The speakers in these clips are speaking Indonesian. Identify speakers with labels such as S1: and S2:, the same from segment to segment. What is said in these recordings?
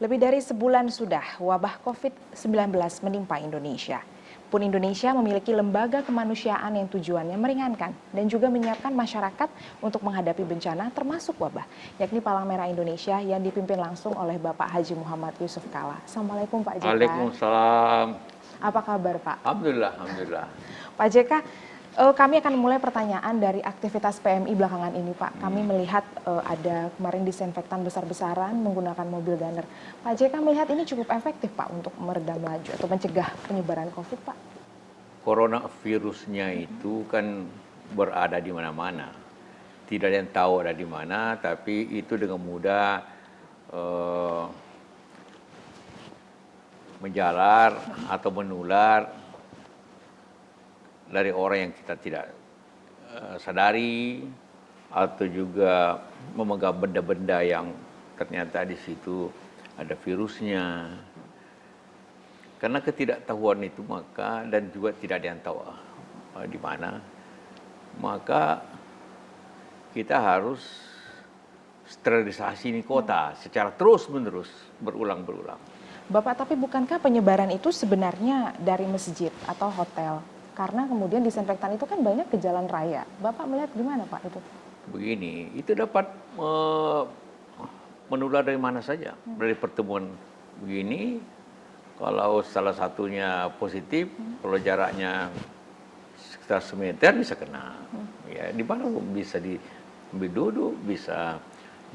S1: Lebih dari sebulan sudah wabah COVID-19 menimpa Indonesia. Pun Indonesia memiliki lembaga kemanusiaan yang tujuannya meringankan dan juga menyiapkan masyarakat untuk menghadapi bencana termasuk wabah, yakni Palang Merah Indonesia yang dipimpin langsung oleh Bapak Haji Muhammad Yusuf Kalla. Assalamualaikum Pak JK.
S2: Waalaikumsalam.
S1: Apa kabar Pak?
S2: Alhamdulillah, alhamdulillah.
S1: Pak JK, kami akan mulai pertanyaan dari aktivitas PMI belakangan ini Pak. Kami melihat ada kemarin disinfektan besar-besaran menggunakan mobil gunner. Pak JK melihat ini cukup efektif Pak untuk meredam laju atau mencegah penyebaran COVID Pak?
S2: Coronavirusnya itu kan berada di mana-mana. Tidak ada yang tahu ada di mana, tapi itu dengan mudah menjalar atau menular dari orang yang kita tidak sadari, atau juga memegang benda-benda yang ternyata di situ ada virusnya. Karena ketidaktahuan itu maka, dan juga tidak ada yang tahu di mana, maka kita harus sterilisasi ini kota secara terus-menerus, berulang-berulang.
S1: Bapak, tapi bukankah penyebaran itu sebenarnya dari masjid atau hotel? Karena kemudian disinfektan itu kan banyak ke jalan raya. Bapak melihat gimana Pak itu?
S2: Begini, itu dapat menular dari mana saja. Dari pertemuan begini, kalau salah satunya positif, kalau jaraknya sekitar semeter bisa kena. Ya, di mana bisa duduk, bisa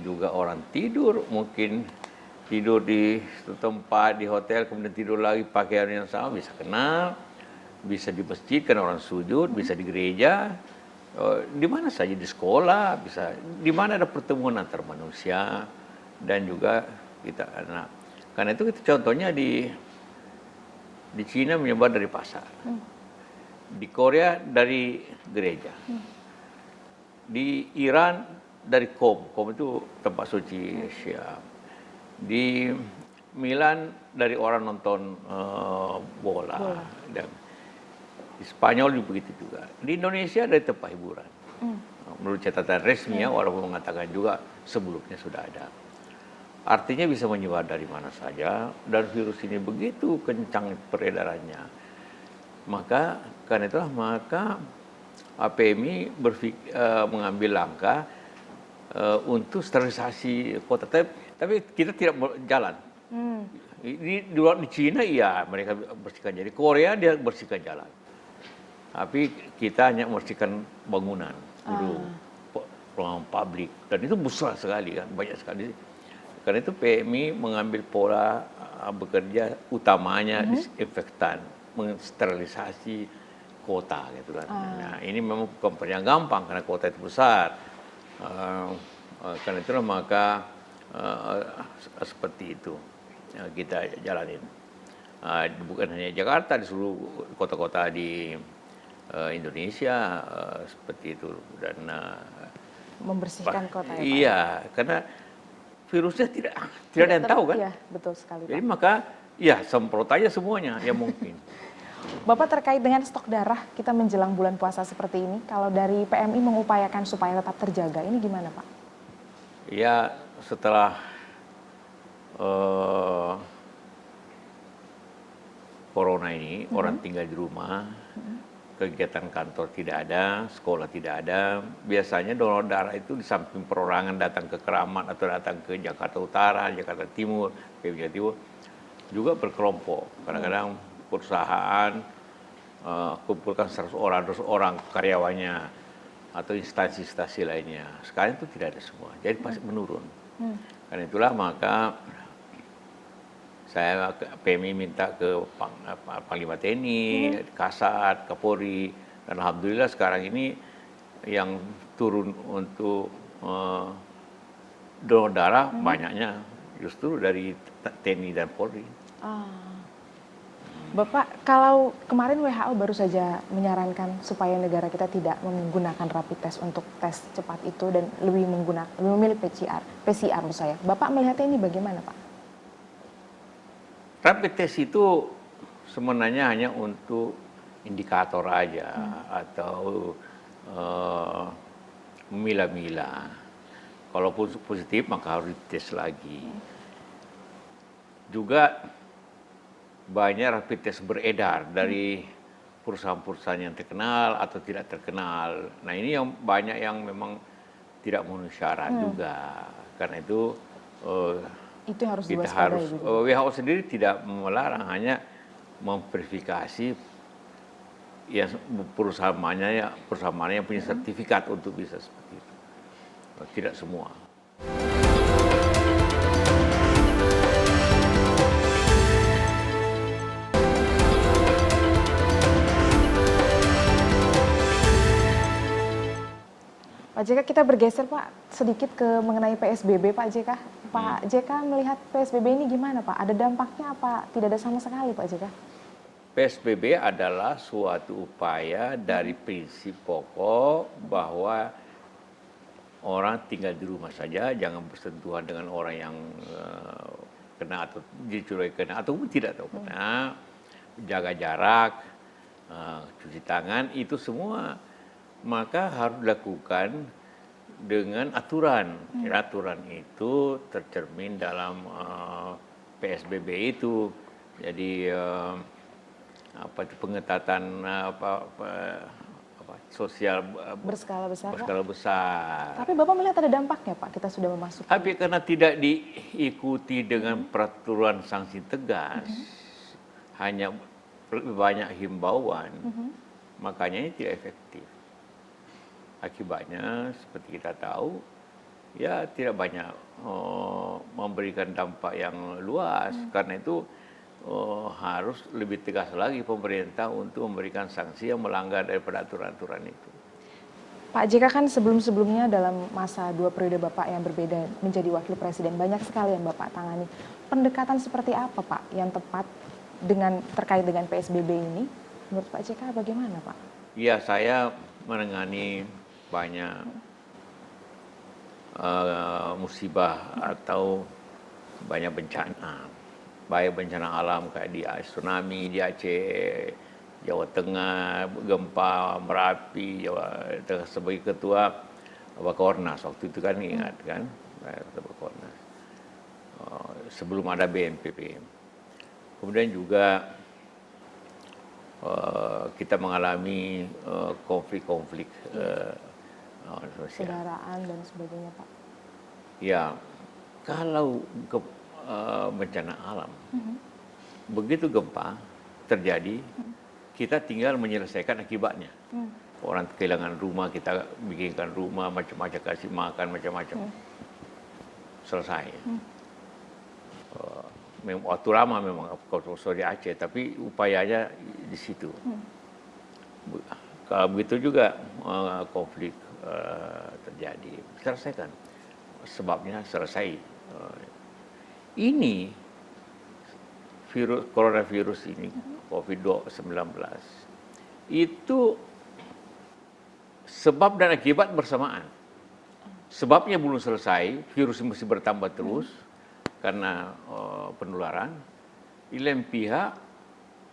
S2: juga orang tidur, mungkin tidur di tempat di hotel, kemudian tidur lagi pakaian yang sama, bisa kena. Bisa di masjid kan orang sujud, bisa di gereja, di mana saja, di sekolah, bisa di mana ada pertemuan antar manusia, dan juga kita anak. Karena itu contohnya di Cina menyebar dari pasar, di Korea dari gereja, di Iran dari Qom itu tempat suci Syiah, di Milan dari orang nonton bola. Dan di Spanyol juga begitu juga. Di Indonesia dari tempat hiburan. Menurut catatan resmi ya, walaupun mengatakan juga sebelumnya sudah ada. Artinya bisa menyebar dari mana saja, dan virus ini begitu kencang peredarannya. Maka karena itulah maka PMI mengambil langkah untuk sterilisasi kota. Tapi kita tidak jalan. Di Cina iya mereka bersihkan jalan. Di Korea dia bersihkan jalan. Tapi kita hanya membersihkan bangunan, ruang publik, dan itu besar sekali kan, banyak sekali. Karena itu PMI mengambil pola bekerja utamanya disinfektan, mensterilisasi kota gitu kan. Nah, ini memang bukan yang gampang karena kota itu besar. Karena itulah maka seperti itu kita jalanin. Bukan hanya Jakarta, di seluruh kota-kota di Indonesia seperti itu, dan
S1: membersihkan kota ya Pak?
S2: Iya, karena virusnya tidak ada yang tahu kan?
S1: Iya, betul sekali Pak.
S2: Jadi maka ya semprot aja semuanya yang mungkin.
S1: Bapak, terkait dengan stok darah kita menjelang bulan puasa seperti ini, kalau dari PMI mengupayakan supaya tetap terjaga, ini gimana Pak?
S2: Ya, setelah corona ini, orang tinggal di rumah, kegiatan kantor tidak ada, sekolah tidak ada. Biasanya donor darah itu di samping perorangan datang ke Keramat atau datang ke Jakarta Utara, Jakarta Timur, ke Jakarta Timur, juga berkelompok. Kadang-kadang perusahaan kumpulkan 100 orang karyawannya, atau instansi-instansi lainnya. Sekarang itu tidak ada semua, jadi pasti menurun. Karena itulah maka saya PMI minta ke Panglima TNI, Kasat, Kapolri, dan alhamdulillah sekarang ini yang turun untuk donor darah banyaknya justru dari TNI dan Polri.
S1: Bapak, kalau kemarin WHO baru saja menyarankan supaya negara kita tidak menggunakan rapid test untuk tes cepat itu dan lebih memilih PCR menurut saya. Bapak melihatnya ini bagaimana Pak?
S2: Rapid test itu sebenarnya hanya untuk indikator aja, atau memilah-milah. Kalau positif maka harus dites lagi. juga banyak rapid test beredar dari perusahaan-perusahaan yang terkenal atau tidak terkenal. Nah ini yang banyak yang memang tidak memenuhi syarat juga. Karena itu
S1: Itu yang harus
S2: kita
S1: diwaspadai
S2: harus,
S1: begitu.
S2: WHO sendiri tidak melarang, hanya memverifikasi ya perusahaan mana yang punya sertifikat untuk bisa seperti itu. Tidak semua.
S1: Pak JK, kita bergeser Pak sedikit ke mengenai PSBB Pak JK. Pak JK melihat PSBB ini gimana Pak? Ada dampaknya apa tidak ada sama sekali Pak JK?
S2: PSBB adalah suatu upaya dari prinsip pokok bahwa orang tinggal di rumah saja, jangan bersentuhan dengan orang yang kena atau dicurigai kena ataupun tidak tahu kena, jaga jarak, cuci tangan, itu semua maka harus dilakukan dengan aturan. Aturan itu tercermin dalam PSBB itu. Jadi pengetatan sosial
S1: Berskala besar Pak.
S2: berskala besar.
S1: Tapi Bapak melihat ada dampaknya Pak, kita sudah memasuki.
S2: Tapi karena tidak diikuti dengan peraturan sanksi tegas, hanya lebih banyak himbauan, makanya ini tidak efektif. Akibatnya seperti kita tahu, ya tidak banyak memberikan dampak yang luas. Karena itu harus lebih tegas lagi pemerintah untuk memberikan sanksi yang melanggar daripada aturan-aturan itu.
S1: Pak JK kan sebelum-sebelumnya dalam masa 2 periode Bapak yang berbeda menjadi wakil presiden, banyak sekali yang Bapak tangani. Pendekatan seperti apa Pak yang tepat terkait dengan PSBB ini? Menurut Pak JK bagaimana Pak?
S2: Ya, saya menangani banyak musibah atau banyak bencana. Baik bencana alam kayak di tsunami di Aceh, Jawa Tengah, gempa Merapi, Jawa Tengah sebagai ketua Bakornas waktu itu kan ingat kan, ketua Bakornas. Sebelum ada BNPB. Kemudian juga kita mengalami konflik-konflik sosial.
S1: Saudaraan dan sebagainya Pak.
S2: Ya, kalau bencana alam, begitu gempa terjadi, kita tinggal menyelesaikan akibatnya. Orang kehilangan rumah, kita bikinkan rumah, macam-macam, kasih makan, macam-macam. Selesai. Waktu lama memang kalau di Aceh, tapi upayanya di situ. Kalau begitu juga konflik terjadi, selesaikan. Sebabnya selesai. Ini coronavirus ini, COVID-19, itu sebab dan akibat bersamaan. Sebabnya belum selesai, virus masih bertambah terus karena penularan. Di lain pihak,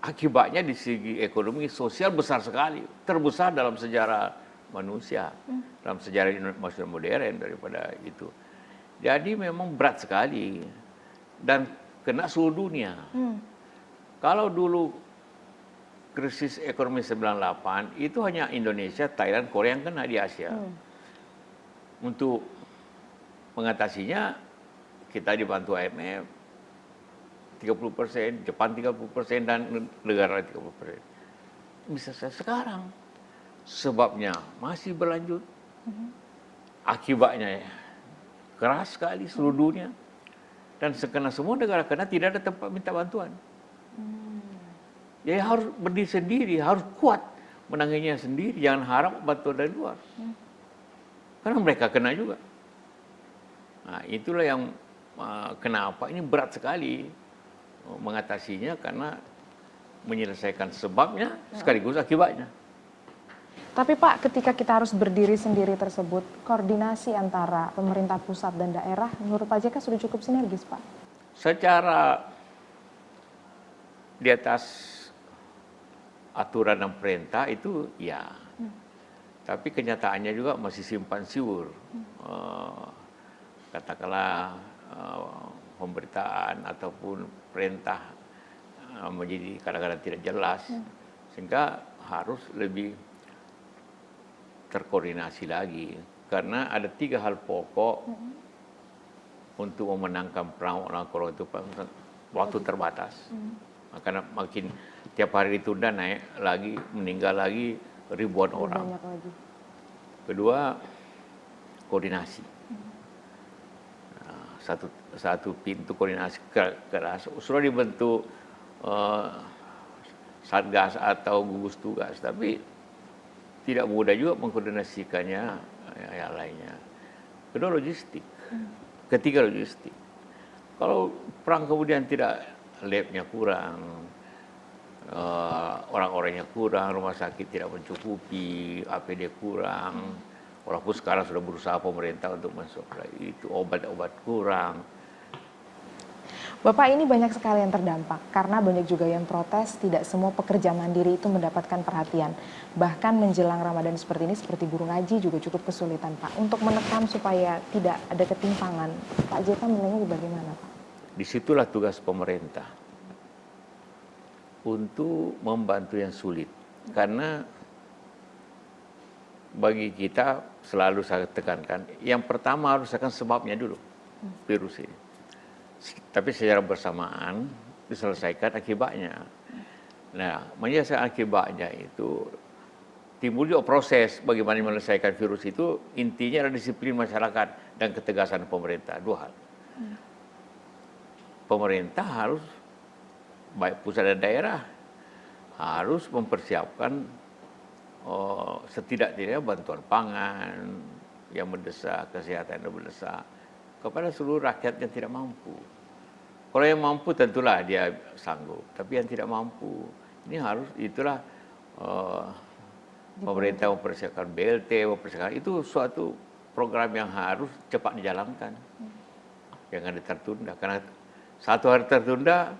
S2: akibatnya di segi ekonomi sosial besar sekali, terbesar dalam sejarah manusia, dalam sejarah manusia modern daripada itu. Jadi memang berat sekali dan kena seluruh dunia. Kalau dulu krisis ekonomi 98 itu hanya Indonesia, Thailand, Korea yang kena di Asia. Untuk mengatasinya kita dibantu IMF 30%, Jepang 30% dan negara 30%. Bisa saya sekarang. Sebabnya masih berlanjut. Akibatnya keras sekali seluruh dunia. Dan sekena semua negara kena tidak ada tempat minta bantuan. Jadi harus berdiri sendiri, harus kuat menanganinya sendiri, jangan harap bantuan dari luar. Karena mereka kena juga. Nah, itulah yang kenapa ini berat sekali mengatasinya, karena menyelesaikan sebabnya sekaligus akibatnya.
S1: Tapi Pak, ketika kita harus berdiri sendiri tersebut, koordinasi antara pemerintah pusat dan daerah, menurut Pak JK sudah cukup sinergis Pak?
S2: Secara di atas aturan dan perintah itu ya, tapi kenyataannya juga masih simpang siur. Katakanlah pemberitaan ataupun perintah menjadi kadang-kadang tidak jelas, sehingga harus lebih terkoordinasi lagi. Karena ada 3 hal pokok untuk memenangkan perang orang Korong itu, waktu terbatas. Karena makin tiap hari ditunda, naik lagi, meninggal lagi ribuan orang.
S1: Banyak lagi.
S2: Kedua, koordinasi. Satu pintu koordinasi keras. Sudah dibentuk satgas atau gugus tugas, tapi tidak mudah juga mengkoordinasikannya yang lainnya. Kedua, logistik. Ketiga, logistik. Kalau perang kemudian tidak, labnya kurang, orang-orangnya kurang, rumah sakit tidak mencukupi, APD kurang, walaupun sekarang sudah berusaha pemerintah untuk mensuplai itu, obat-obat kurang.
S1: Bapak, ini banyak sekali yang terdampak karena banyak juga yang protes tidak semua pekerja mandiri itu mendapatkan perhatian. Bahkan menjelang Ramadan seperti ini, seperti guru ngaji juga cukup kesulitan, Pak, untuk menekan supaya tidak ada ketimpangan. Pak JK menilainya bagaimana, Pak?
S2: Disitulah tugas pemerintah untuk membantu yang sulit. Karena bagi kita selalu saya tekankan, yang pertama harus akan sebabnya dulu, virus ini. Tapi secara bersamaan diselesaikan akibatnya. Nah, menyelesaikan akibatnya itu timbul juga proses bagaimana menyelesaikan virus itu, intinya adalah disiplin masyarakat dan ketegasan pemerintah. 2 hal. Pemerintah harus, baik pusat dan daerah, harus mempersiapkan setidak-tidaknya bantuan pangan yang mendesak, kesehatan yang mendesak kepada seluruh rakyat yang tidak mampu. Kalau yang mampu tentulah dia sanggup, tapi yang tidak mampu ini harus, itulah pemerintah mempersiapkan BLT, mempersiapkan, itu suatu program yang harus cepat dijalankan, jangan tertunda, karena 1 hari tertunda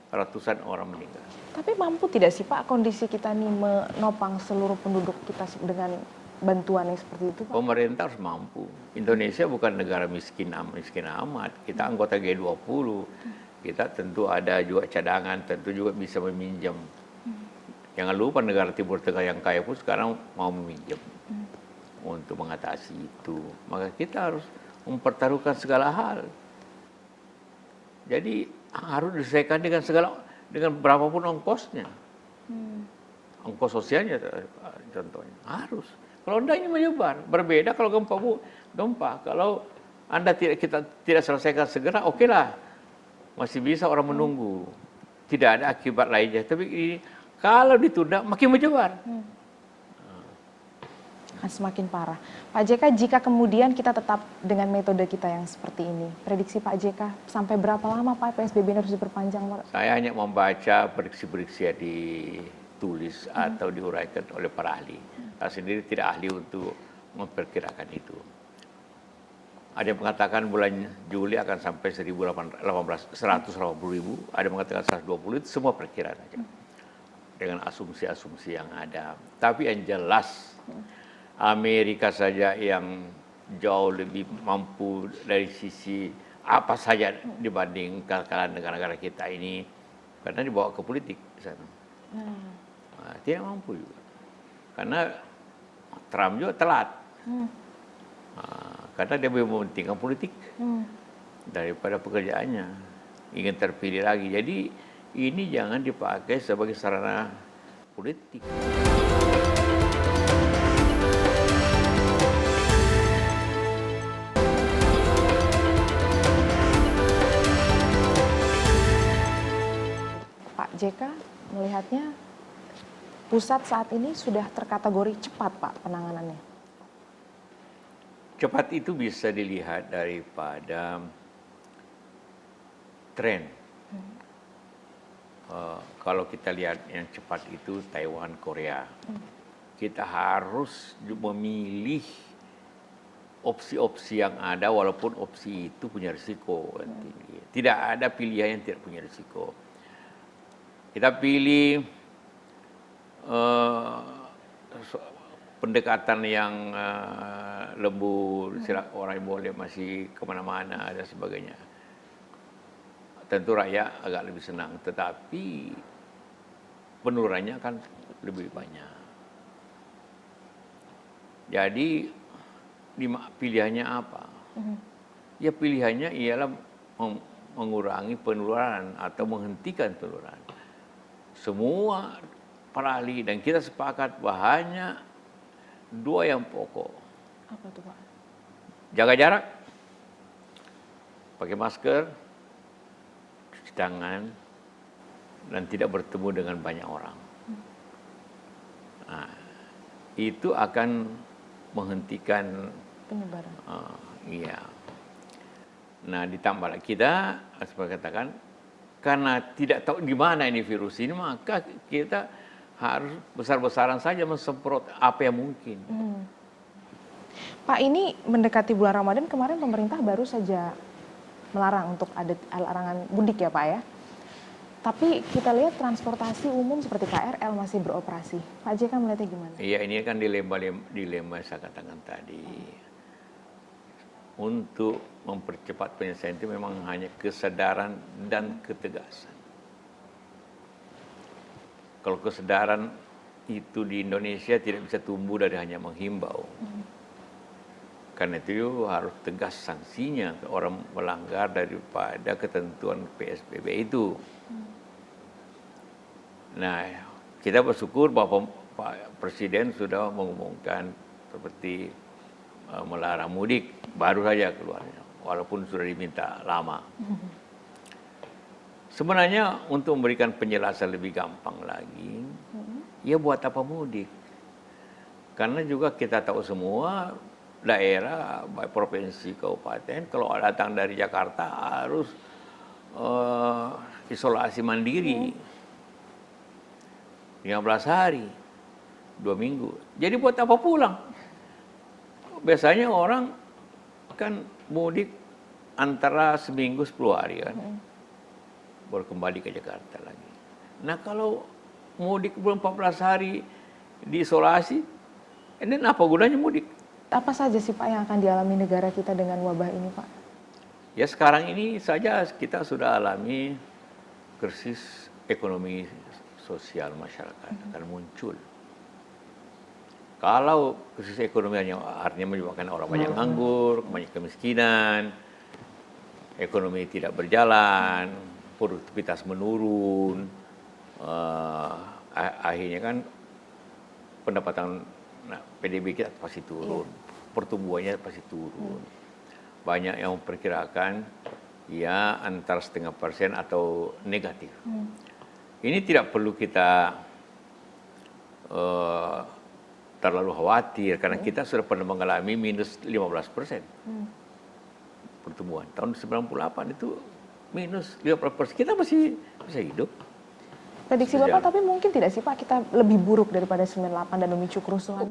S2: ratusan orang meninggal.
S1: Tapi mampu tidak sih, Pak, kondisi kita ini menopang seluruh penduduk kita dengan bantuan yang seperti itu, Pak?
S2: Pemerintah harus mampu. Indonesia bukan negara miskin amat. Kita anggota G20. Kita tentu ada juga cadangan, tentu juga bisa meminjam. Jangan lupa negara Timur Tengah yang kaya pun sekarang mau meminjam untuk mengatasi itu. Maka kita harus mempertaruhkan segala hal. Jadi harus diselesaikan dengan berapapun ongkosnya. Ongkos sosialnya contohnya harus. Kalau enggak ini menyebar. Berbeda kalau gempa. Kalau kita tidak selesaikan segera, oke lah. Masih bisa orang menunggu. Tidak ada akibat lainnya. Tapi ini, kalau ditunda makin menyebar.
S1: Semakin parah. Pak JK, jika kemudian kita tetap dengan metode kita yang seperti ini, prediksi Pak JK sampai berapa lama, Pak, PSBB ini harus diperpanjang, Pak?
S2: Saya hanya membaca prediksi-prediksi yang ditulis atau diuraikan oleh para ahli. Saya sendiri tidak ahli untuk memperkirakan itu. Ada yang mengatakan bulan Juli akan sampai 180.000, ada yang mengatakan 120, itu semua perkiraan saja. Dengan asumsi-asumsi yang ada. Tapi yang jelas, Amerika saja yang jauh lebih mampu dari sisi apa saja dibanding kalangan negara-negara kita ini, karena dibawa ke politik di sana. Tidak mampu juga. Karena Trump juga telat. Karena dia lebih mementingkan politik daripada pekerjaannya. Ingin terpilih lagi. Jadi ini jangan dipakai sebagai sarana politik.
S1: Pak JK melihatnya pusat saat ini sudah terkategori cepat, Pak, penanganannya.
S2: Cepat itu bisa dilihat daripada tren. Kalau kita lihat yang cepat itu Taiwan, Korea. Kita harus memilih opsi-opsi yang ada, walaupun opsi itu punya risiko yang tinggi. Tidak ada pilihan yang tidak punya risiko. Kita pilih pendekatan yang lembut, orang boleh masih kemana-mana dan sebagainya. tentu rakyat agak lebih senang, tetapi penurunannya kan lebih banyak. Jadi pilihannya apa? Ya pilihannya ialah mengurangi penularan atau menghentikan penularan. Semua para ahli dan kita sepakat bahwa dua yang pokok.
S1: Apa tuh Pak?
S2: Jaga jarak, pakai masker, cuci tangan, dan tidak bertemu dengan banyak orang. Nah, itu akan menghentikan
S1: Penyebaran.
S2: Iya. Nah, ditambah lagi kita, seperti katakan, karena tidak tahu di mana ini virus ini, maka kita harus besar-besaran saja mensemprot apa yang mungkin.
S1: Pak, ini mendekati bulan Ramadan, kemarin pemerintah baru saja melarang untuk ada larangan mudik ya Pak ya. Tapi kita lihat transportasi umum seperti KRL masih beroperasi. Pak JK melihatnya gimana?
S2: Iya, ini kan dilema saya katakan tadi. Untuk mempercepat penyelesaian itu memang hanya kesadaran dan ketegasan. Kalau kesadaran itu di Indonesia tidak bisa tumbuh dari hanya menghimbau. Karena itu harus tegas sanksinya ke orang melanggar daripada ketentuan PSBB itu. Nah, kita bersyukur bahwa Pak Presiden sudah mengumumkan seperti melarang mudik, baru saja keluarnya, walaupun sudah diminta lama. Sebenarnya untuk memberikan penjelasan lebih gampang lagi, ya buat apa mudik? Karena juga kita tahu semua daerah, baik provinsi, kabupaten, kalau datang dari Jakarta harus isolasi mandiri. 15 hari, 2 minggu. Jadi buat apa pulang? Biasanya orang kan mudik antara seminggu 10 hari kan. Baru kembali ke Jakarta lagi. Nah kalau mudik belum 14 hari diisolasi, ini apa gunanya mudik?
S1: Apa saja sih Pak yang akan dialami negara kita dengan wabah ini Pak?
S2: Ya sekarang ini saja kita sudah alami krisis ekonomi sosial masyarakat akan muncul. Kalau krisis ekonomi artinya menyebabkan orang banyak nganggur, banyak kemiskinan, ekonomi tidak berjalan, produktivitas menurun, akhirnya kan pendapatan PDB kita pasti turun, pertumbuhannya pasti turun. Banyak yang memperkirakan ya antara 0,5% atau negatif. Ini tidak perlu kita terlalu khawatir karena kita sudah pernah mengalami minus 15% pertumbuhan. Tahun 98 itu minus 15%. Kita masih bisa hidup.
S1: Prediksi Bapak tapi mungkin tidak sih Pak kita lebih buruk daripada 98 dan memicu kerusuhan?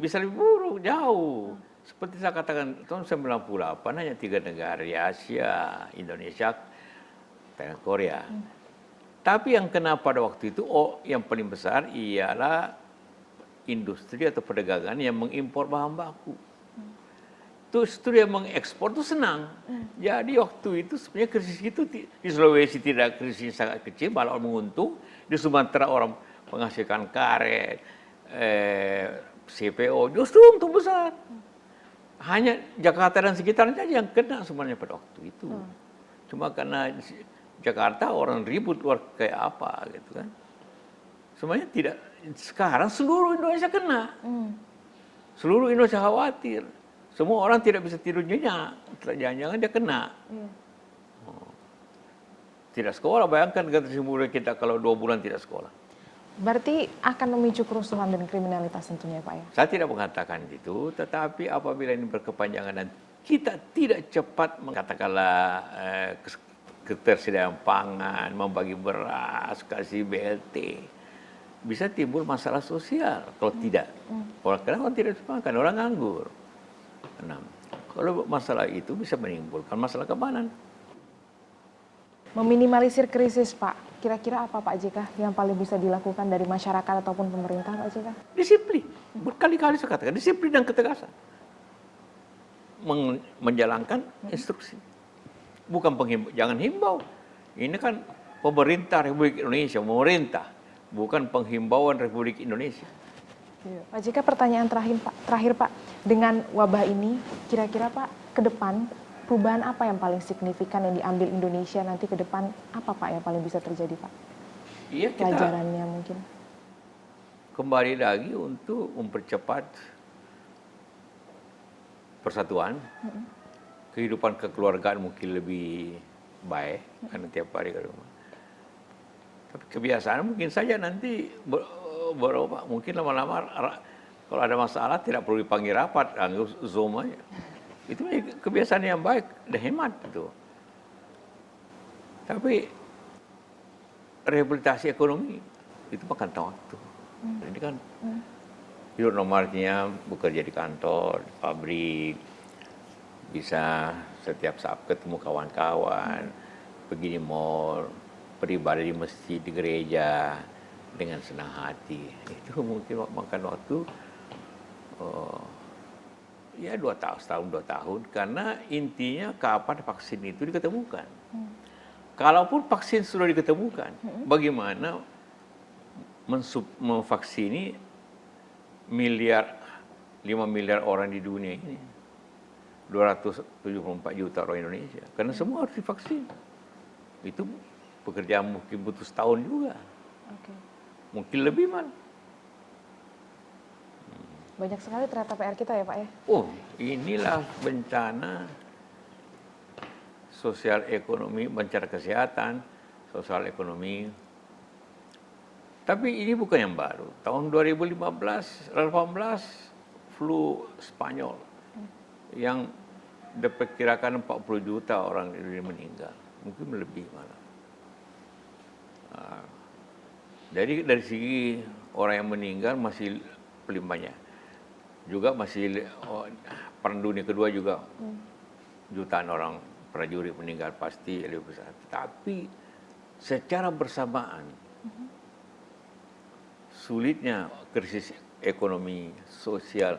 S2: Bisa lebih buruk, jauh. Seperti saya katakan, tahun 98 hanya 3 negara di Asia, Indonesia, Tengah Korea. Tapi yang kena pada waktu itu, yang paling besar ialah industri atau perdagangan yang mengimpor bahan baku. Industri yang mengekspor itu senang. Jadi waktu itu sebenarnya krisis itu di Sulawesi tidak krisis sangat kecil, malah menguntung. Di Sumatera orang menghasilkan karet, CPO, justru untung besar. Hanya Jakarta dan sekitarnya saja yang kena sebenarnya pada waktu itu. Cuma karena Jakarta orang ribut luar kayak apa gitu kan. Sebenarnya tidak. Sekarang seluruh Indonesia kena. Seluruh Indonesia khawatir. Semua orang tidak bisa tidur nyenyak. Jangan-jangan dia kena. Tidak sekolah, bayangkan kita kalau 2 bulan tidak sekolah.
S1: Berarti akan memicu kerusuhan dan kriminalitas tentunya Pak ya?
S2: Saya tidak mengatakan itu, tetapi apabila ini berkepanjangan dan kita tidak cepat mengatakanlah ketersediaan pangan, membagi beras, kasih BLT, bisa timbul masalah sosial kalau tidak. Orang tidak makan, orang nganggur. Kalau masalah itu bisa menimbulkan masalah keamanan.
S1: Meminimalisir krisis Pak, kira-kira apa Pak JK yang paling bisa dilakukan dari masyarakat ataupun pemerintah Pak JK?
S2: Disiplin, berkali-kali saya katakan, disiplin dan ketegasan. Menjalankan instruksi. Bukan jangan himbau. Ini kan pemerintah Republik Indonesia, memerintah, bukan penghimbauan Republik Indonesia.
S1: Pak JK, pertanyaan terakhir Pak, dengan wabah ini kira-kira Pak ke depan perubahan apa yang paling signifikan yang diambil Indonesia nanti ke depan, apa Pak yang paling bisa terjadi Pak?
S2: Iya, kita
S1: Pelajarannya mungkin.
S2: kembali lagi untuk mempercepat persatuan, kehidupan kekeluargaan mungkin lebih baik karena tiap hari ke rumah. Tapi kebiasaan mungkin saja nanti berubah. Mungkin lama-lama kalau ada masalah tidak perlu dipanggil rapat, anggap Zoom aja. Itu kebiasaan yang baik dan hemat itu. Tapi rehabilitasi ekonomi itu makan waktu. Ini kan hidup normalnya bekerja di kantor, di pabrik, bisa setiap saat ketemu kawan-kawan, pergi di mall, beribadah di masjid, di gereja dengan senang hati. Itu mungkin makan waktu ya 2 tahun, setahun 2 tahun, karena intinya kapan vaksin itu diketemukan. Kalaupun vaksin sudah diketemukan, bagaimana memvaksini 5 miliar orang di dunia ini, 274 juta orang Indonesia, karena semua harus divaksin. Itu pekerjaan mungkin butuh setahun juga, mungkin lebih malah.
S1: Banyak sekali ternyata PR kita ya Pak ya.
S2: Oh, inilah bencana sosial ekonomi, bencana kesehatan, sosial ekonomi. Tapi ini bukan yang baru. Tahun 2015, 18 flu Spanyol yang diperkirakan 40 juta orang di dunia meninggal, mungkin lebih malah. Jadi dari segi orang yang meninggal masih paling banyak. Juga masih Perang Dunia Kedua juga jutaan orang prajurit meninggal pasti lebih besar. Tapi secara bersamaan sulitnya krisis ekonomi, sosial,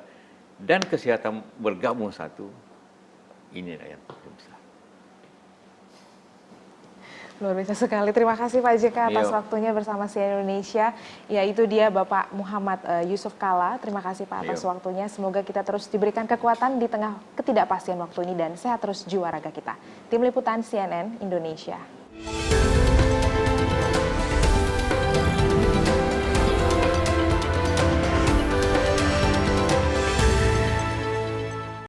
S2: dan kesehatan bergabung satu, inilah yang paling besar.
S1: Luar biasa sekali. Terima kasih Pak JK atas waktunya bersama CNN Indonesia. Yaitu dia Bapak Muhammad Yusuf Kalla. Terima kasih Pak atas waktunya. Semoga kita terus diberikan kekuatan di tengah ketidakpastian waktu ini dan sehat terus jiwa raga kita. Tim Liputan CNN Indonesia.